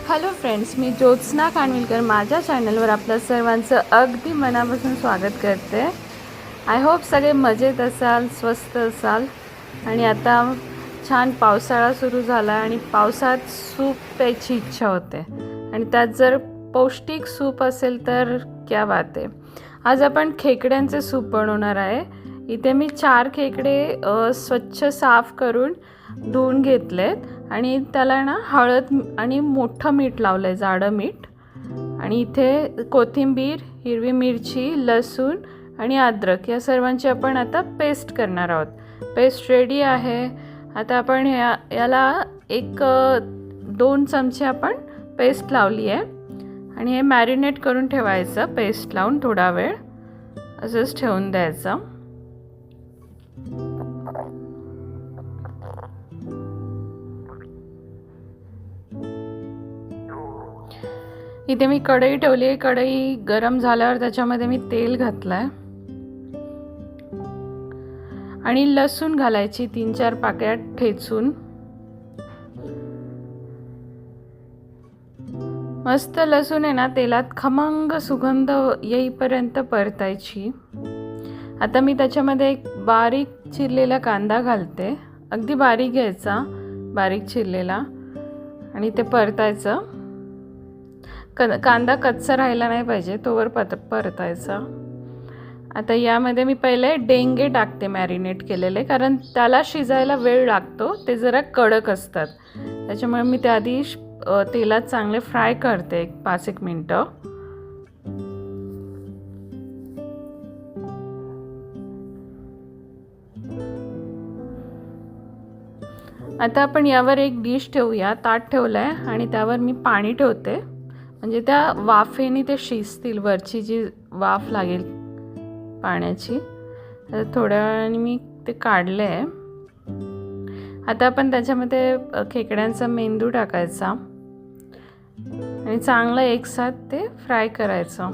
Hello friends, मी ज्योत्स्ना खानविलकर माझ्या चॅनलवर आपल्या सर्वांचं अगदी मनापासून स्वागत करते. आय होप सगळे मजेत असाल, स्वस्त असाल. आणि आता छान पावसाळा सुरू झाला आणि पावसात सूप प्यायची इच्छा होते आणि त्यात जर पौष्टिक सूप असेल तर क्या बात आहे. आज आपण खेकड्यांचे सूप बनवणार आहे. इथे मी 4 खेकडे स्वच्छ साफ करून धुवून घेतलेत आणि त्याला ना हळद आणि मोठं मीठ लावलं आहे, जाडं मीठ. आणि इथे कोथिंबीर, हिरवी मिरची, लसूण आणि अद्रक या सर्वांची आपण आता पेस्ट करणार आहोत. पेस्ट रेडी आहे. आता आपण याला 1-2 चमचे आपण पेस्ट लावली आहे आणि हे मॅरिनेट करून ठेवायचं. पेस्ट लावून थोडा वेळ असंच ठेवून द्यायचं. इथे मी कढई ठेवली आहे. कढई गरम झाल्यावर त्याच्यामध्ये मी तेल घातलं आहे आणि लसूण घालायची 3-4 पाकळ्या ठेचून. मस्त लसूण आहे ना तेलात खमंग सुगंध येईपर्यंत परतायची. आता मी त्याच्यामध्ये एक बारीक चिरलेला कांदा घालते. अगदी बारीक घ्यायचा, बारीक चिरलेला, आणि ते परतायचं. कांदा कच्चा राहायला नाही पाहिजे, तोवर परतायचा. आता यामध्ये मी पहिले डेंगे टाकते मॅरिनेट केलेले, कारण त्याला शिजायला वेळ लागतो. ते जरा कडक असतात, त्याच्यामुळे मी त्याआधी तेलात चांगले फ्राय करते 5-1 मिनटं. आता आपण यावर एक डिश ठेवूया. ताट ठेवलं आहे आणि त्यावर मी पाणी ठेवते, म्हणजे त्या वाफेने ते शिजतील. वरची जी वाफ लागेल पाण्याची. तर थोड्या वेळाने मी ते काढले आहे. आता आपण त्याच्यामध्ये खेकड्यांचा मेंदू टाकायचा आणि चांगलं एकसाथ ते फ्राय करायचं.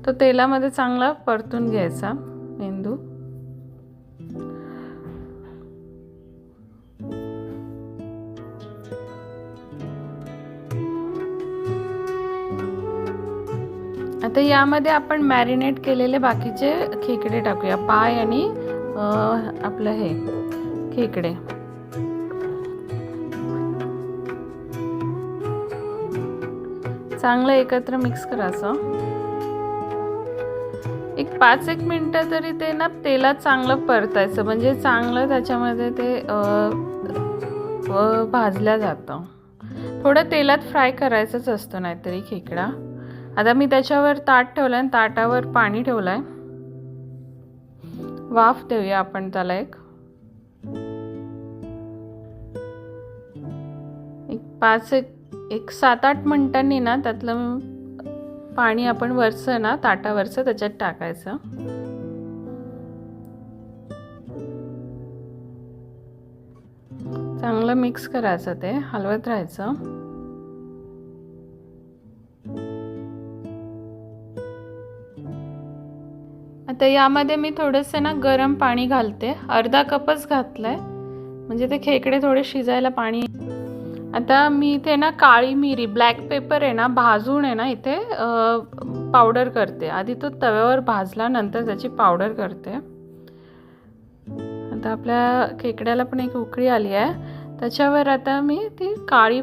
तो तेलामध्ये चांगला परतून घ्यायचा मेंदू. आता यामध्ये आपण मॅरिनेट केलेले बाकीचे खेकडे टाकूया. पाय आणि आपलं हे खेकडे. चांगलं एकत्र मिक्स करायचं. 5-1 मिनटं तरी ते ना तेलात चांगलं परतायचं, म्हणजे चांगलं त्याच्यामध्ये ते भाजल्या जातं. थोडं तेलात फ्राय करायचंच असतं नाहीतरी खेकडा. आता मी त्याच्यावर ताट ठेवलं आणि ताटावर पाणी ठेवलं आहे. वाफ देऊया आपण त्याला. एक 7-8 मिनिटांनी ना त्यातलं पाणी आपण वरचं ना ताटावरचं त्याच्यात टाकायचं. चांगलं मिक्स करायचं, ते हलवत राहायचं. आता यामध्ये मी थोडंसं ना गरम पाणी घालते. अर्धा कपच घातलंय, म्हणजे ते खेकडे थोडे शिजायला पाणी. आता मी इथे ना काळी मिरी, ब्लॅक पेपर आहे ना, भाजून आहे ना इथे पावडर करते. आधी तो तव्यावर भाजला, नंतर त्याची पावडर करते. आता आपल्या खेकड्याला पण एक उकळी आली आहे. त्याच्यावर आता मी ती काळी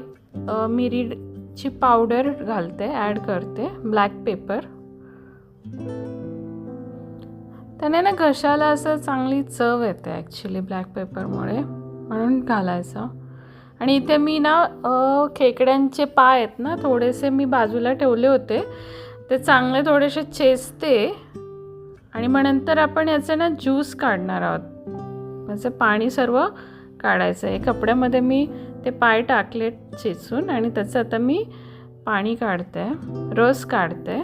मिरीची पावडर घालते, ॲड करते. ब्लॅक पेपर त्याने ना घशाला असं चांगली चव येते ॲक्च्युली ब्लॅक पेपरमुळे, म्हणून घालायचं. आणि इथे मी ना खेकड्यांचे पाय आहेत ना थोडेसे मी बाजूला ठेवले होते. ते चांगले थोडेसे चेचते आणि मग नंतर आपण याचे ना ज्यूस काढणार आहोत. याचं पाणी सर्व काढायचं आहे. कपड्यामध्ये मी ते पाय टाकले चेचून आणि त्याचं आता मी पाणी काढते, रस काढते.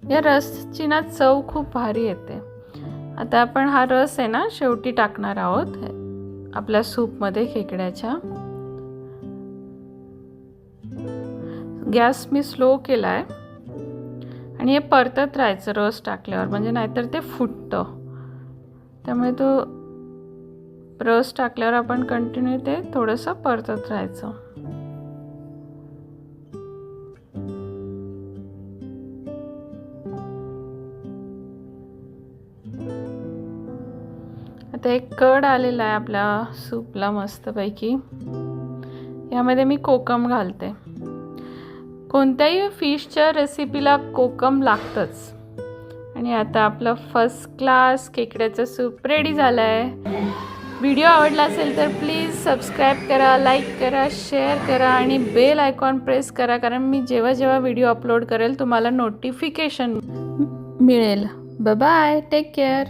या रसची ना चव खूप भारी येते. आता आपण हा रस आहे ना शेवटी टाकणार आहोत आपल्या सूपमध्ये खेकड्याच्या. गॅस मी स्लो केला आहे आणि हे परतत राहायचं रस टाकल्यावर, म्हणजे नाहीतर ते फुटतं. त्यामुळे तो रस टाकल्यावर आपण कंटिन्यू ते थोडंसं परतत राहायचं. आता एक कड आलेला आहे आपल्या सूपला मस्तपैकी. यामध्ये मी कोकम घालते. कोणत्याही फिशच्या रेसिपीला कोकम लागतंच. आणि आता आपलं फर्स्ट क्लास खेकड्याचं सूप रेडी झालं आहे. व्हिडिओ आवडला असेल तर प्लीज सबस्क्राईब करा, लाईक करा, शेअर करा आणि बेल आयकॉन प्रेस करा, कारण मी जेव्हा जेव्हा व्हिडिओ अपलोड करेल तुम्हाला नोटिफिकेशन मिळेल. Bye bye, take care.